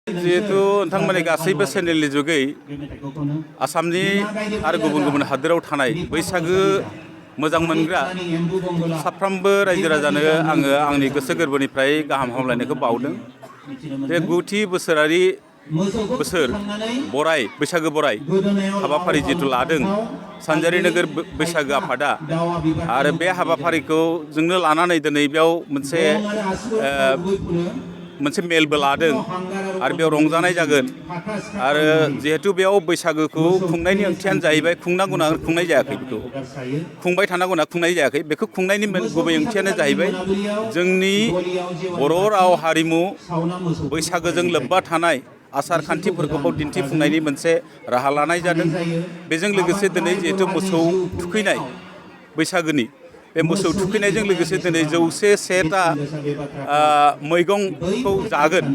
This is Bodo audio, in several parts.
जिहेतु नोंथांमोननि गासैबो चेनेलनि जुगै आसामनि आरो गुबुन गुबुन हादोराव थानाय बैसागो मोजां मोनग्रा साफ्रोमबो रायजो राजानो आङो आंनि गोसो गोरबोनिफ्राय गाहाम हामलायनायखौ बावदों। बे 9थि बोसोरारि बोसोर बराय बैसागो बराय हाबाफारि जिथु लादों सानजारि नोगोर बैसागो आफादा आरो बे हाबाफारिखौ जोंनो लानानै दिनै बेयाव मोनसे मेलबो लादों आरो बेयाव रंजानाय जागोन आरो जिहेतु बेयाव बैसागोखौ खुंनायनि ओंथियानो जाहैबाय खुंनांगौना खुंनाय जायाखै बेखौ खुंबाय थानांगौना खुंनाय जायाखै बेखौ खुंनायनि गुबै ओंथियानो जाहैबाय जोंनि बर' राव हारिमु बैसागोजों लोब्बा थानाय आसार खान्थिफोरखौ दिन्थिफुंनायनि मोनसे राहा लानाय जादों। बेजों लोगोसे दिनै जिहेतु मोसौ थुखैनाय बैसागोनि बे मोसौ थुखैनायजों लोगोसे दिनै 101टा मैगंखौ जागोन।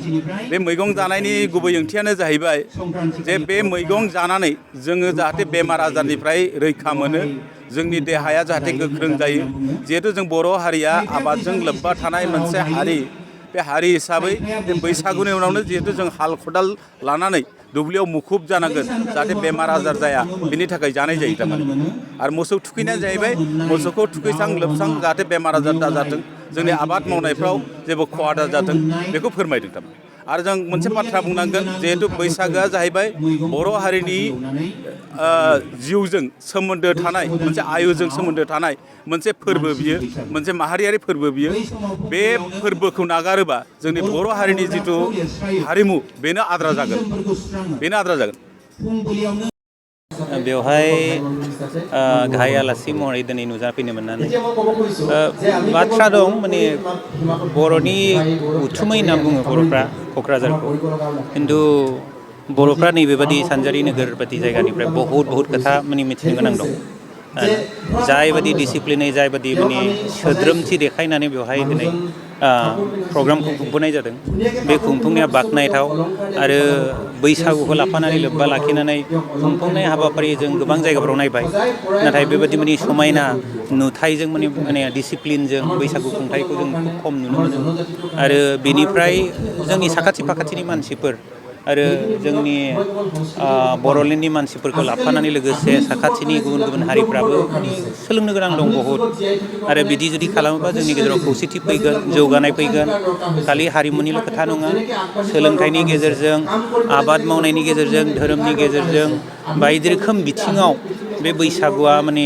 बे मैगं जानायनि गुबै ओंथियानो जाहैबाय जे बे मैगं जानानै जोङो जाहाथे बेमार आजारनिफ्राय रैखा मोनो, जोंनि देहाया जाहाथे गोख्रों जायो। जिहेतु जों बर' हारिया आबादजों लोब्बा थानाय मोनसे हारि, बे हारि हिसाबै बे बैसागुनि उनावनो जिहेतु जों हाल खदाल लानानै दुब्लियाव मुखुब जानांगोन जाहाथे बेमार आजार जाया बिनि थाखाय जानाय जायो थारमाने। आरो मोसौ थुखैनाया जाहैबाय मोसौखौ थुखैस्रां लोबस्रां जाहाथे बेमार आजार दाजाथों, जोंनि आबाद मावनायफ्राव जेबो खहा दाजाथों बेखौ फोरमायदों थारमाने। आरो जों मोनसे बाथ्रा बुंनांगोन जिहेतु बैसागोआ जाहैबाय बर' हारिनि जिउजों सोमोन्दो थानाय मोनसे आयुजों सोमोन्दो थानाय मोनसे फोरबो बियो, मोनसे माहारियारि फोरबो बियो। बे फोरबोखौ नागारोबा जोंनि बर' हारिनि जिथु हारिमु बेनो आद्रा जागोन, बेनो आद्रा जागोन। बेवहाय गाहाय आलासि महरै दिनै नुजाफैनो मोननानै बाथ्रा दं माने बर'नि उथुमै होनना बुङो बर'फ्रा क'क्राझारखौ, खिन्थु बर'फ्रा नैबेबादि सानजारि नोगोर बादि जायगानिफ्राय बहुद खोथा माने मिथिनो गोनां दं। जायबादि डिसिप्लिनै जायबादि माने सोद्रोमथि देखायनानै बेवहाय दिनै प्रग्रामखौ खुंबोनाय जादों, बे खुंफुंनाया बाख्नायथाव आरो बैसागुखौ लाफानानै लोब्बा लाखिनानै खुंफुंनाय हाबाफारि जों गोबां जायगाफोराव नायबाय, नाथाय बेबायदि माने समायना नुथायजों माने डिसिप्लिनजों बैसागु खुंथायखौ जों खुब खम नुनो मोनो। आरो बेनिफ्राय जोंनि साखाथि फाखाथिनि मानसिफोर आरो जोंनि बर'लेण्डनि मानसिफोरखौ लाफानानै लोगोसे साखाथिनि गुबुन गुबुन हारिफ्राबो माने सोलोंनो गोनां दं बहुद। आरो बिदि जुदि खालामोबा जोंनि गेजेराव खौसेथि फैगोन, जौगानाय फैगोन। खालि हारिमुनिल' खोथा नङा, सोलोंथाइनि गेजेरजों, आबाद मावनायनि गेजेरजों, धोरोमनि गेजेरजों बायदि रोखोम बिथिङाव बे बैसागुआ माने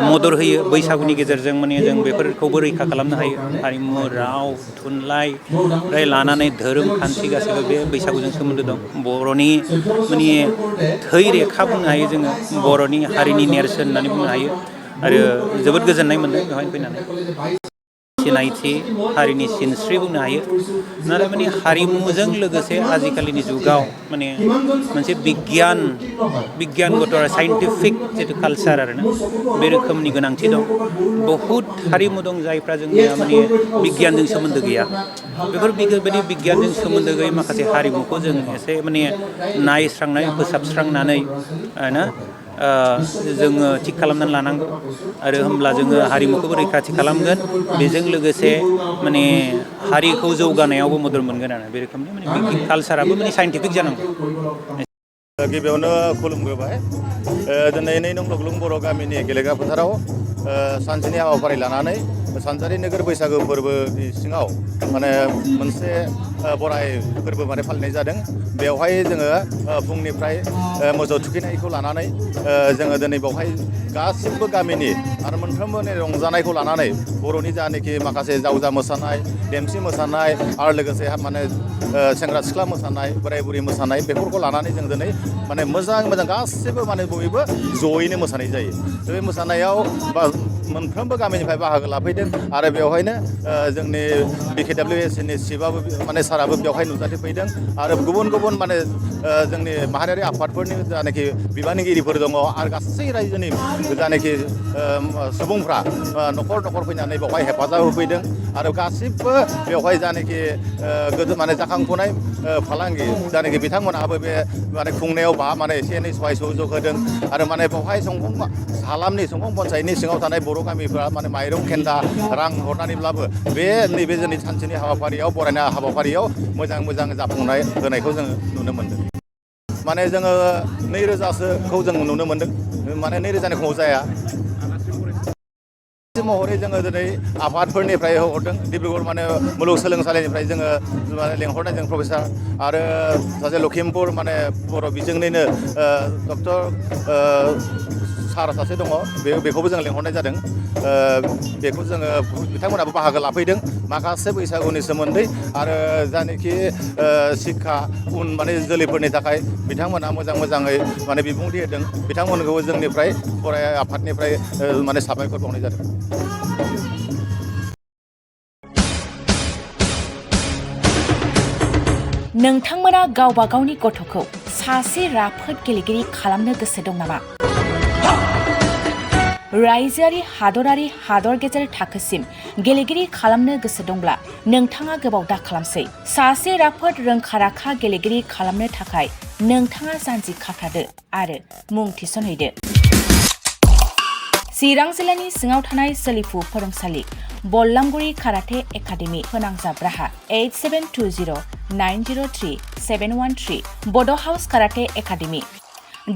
मदद होयो। बैसागुनि गेजेरजों माने जों बेफोरखौबो रैखा खालामनो हायो। हारिमु, राव, थुनलाइनिफ्राय लानानै धोरोम खान्थि गासैबो बे बैसागुजों सोमोन्दो दं। बर'नि माने थै रेखा बुंनो हायो जोङो, बर'नि हारिनि नेरसोन होननानै बुंनो हायो। आरो जोबोद गोजोननाय मोन्दों बेवहाय फैनानै। सिनायथि हारिनि सिनस्रि बुंनो हायो। नाथाय माने हारिमुजों लोगोसे आजिखालिनि जुगाव माने मोनसे बिगियानगत आरो साइन्टिफिक जिथु कालचार आरोना, बे रोखोमनि गोनांथि दं। बहुद हारिमु दं जायफ्रा जोंनिया माने बिगियानजों सोमोन्दो गैया। बेफोर बेबायदि बिगियानजों सोमोन्दो गैयै माखासे हारिमुखौ जों एसे माने नायस्रांनाय, फोसाबस्रांनानै जोङो थिग खालामनानै लानांगौ। आरो होमब्ला जोङो हारिमुखौबो रैखाथि खालामगोन, बेजों लोगोसे माने हारिखौ जौगानायावबो मदद मोनगोन आरो बे रोखोमनि माने कालसाराबो माने साइन्टिफिक जानांगौ। गिबियावनो खुलुमग्रोबाय। दिनै 2 नं लग्लुं बर' गामिनि गेलेग्रा फोथाराव सानसेनि हाबाफारि लानानै सानजारि नोगोर बैसागो फोरबोनि सिङाव माने मोनसे बराय फोरबो माने फालिनाय जादों। बेवहाय जोङो फुंनिफ्राय मोसौ थुखैनायखौ लानानै जोङो दिनै बेवहाय गासिबो गामिनि आरो मोनफ्रोमबोनि रंजानायखौ लानानै बर'नि जानाखि माखासे जावजा मोसानाय, देमसि मोसानाय आरो लोगोसे माने सेंग्रा सिख्ला मोसानाय, बोराय बुरि मोसानाय बेफोरखौ लानानै जों दिनै माने मोजां गासिबो माने बयबो जयैनो मोसानाय जायो। बे मोसानायाव मोनफ्रोमबो गामिनिफ्राय बाहागो लाफैदों आरो बेवहायनो जोंनि BKWSनि चिफआबो माने साराबो बेवहाय नुजाथिफैदों आरो गुबुन गुबुन माने जोंनि माहारियारि आफादफोरनि जानाखि बिबानगिरिफोर दङ आरो गासै रायजोनि जानाखि सुबुंफ्रा न'खर फैनानै बेवहाय हेफाजाब होफैदों आरो गासिबो बेवहाय जानाखि गोदो माने जाखांफुनाय फालांगि जानाखि बिथांमोनहाबो बे माने खुंनायाव माने एसे एनै सहाय सहयोग होदों आरो माने बेवहाय हालामनि संगं पन्सायतनि सिङाव थानाय बर' गामिफोरा माने माइरं खेन्दा रां हरनानैब्लाबो बे नैबे जोंनि सानसेनि हाबाफारियाव बरायनाय हाबाफारियाव मोजां जाफुंनाय होनायखौ जोङो नुनो मोन्दों माने जोङो 2000सोखौ जों नुनो मोन्दों माने 2000नि खमाव जाया महरै जोङो दिनै आफादफोरनिफ्राय हरदों डिब्रुगड़ माने मुलुगसोलोंसालिनिफ्राय जोङो लेंहरनाय जों प्रफेसार आरो सासे लखिमपुर माने बर' बिजोंनिनो डक्टर सार सासे दङ बेखौबो जों लेंहरनाय जादों बेखौ जोङो बिथांमोनाबो बाहागो लाफैदों माखासे बैसागुनि सोमोन्दै आरो जानाखि शिक्षा उन माने जोलैफोरनि थाखाय बिथांमोना मोजाङै माने बिबुंथि होदों बिथांमोनखौबो जोंनिफ्राय फराय आफादनिफ्राय माने साबायखर बावनाय जादों नोंथांमोना गावबा गावनि गथ'खौ सासे राफोद गेलेगिरि खालामनो गोसो दं नामा? रायजोआरि हादरारि हादर गेजेर थाखोसिम गेलेगिरि खालामनो गोसो दंब्ला नोंथाङा गोबाव दा खालामसै सासे राफोद रोंखा-राखा गेलेगिरि खालामनो थाखाय नोंथाङा जानजि खाफ्रादो आरो मुं थिसनहैदो चिरां जिल्लानि सिङाव थानाय सोलिफु फोरोंसालि बल्लामगुरि काराटे एकाडेमि फोनांजाब राहा 8720903713 बड' हाउस काराटे एकाडेमि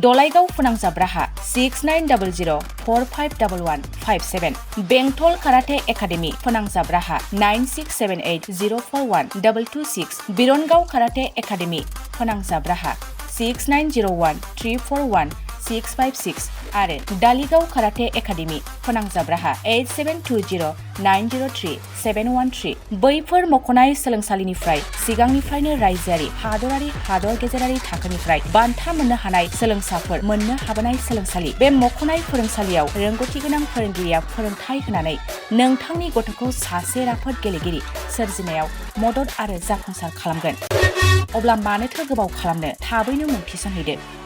दलाइगाव फोनांजाब राहा 6900451157 बेंटल काराटे एकाडेमि फोनांजाब राहा 9678041226 बिरनगाव काराटे एकाडेमि फोनांजाब राहा 6901341656 आरो दालिगाव काराटे एकाडेमि फोनांजाब राहा 8720903713 बैफोर मख'नाय सोलोंसालिनिफ्राय सिगांनिफ्रायनो रायजोआरि हादरारि हादर गेजेरारि थाखोनिफ्राय बान्था मोननो हानाय सोलोंसाफोर मोननो हाबोनाय सोलोंसालि बे मख'नाय फोरोंसालियाव रोंगौथि गोनां फोरोंगिरिया फोरोंथाय होनानै नोंथांनि गथ'खौ सासे राफोद गेलेगिरि सोरजिनायाव मदद आरो जाफुंसार खालामगोन अब्ला मानोथो गोबाव खालामनो थाबैनो मुं थिसनहैदो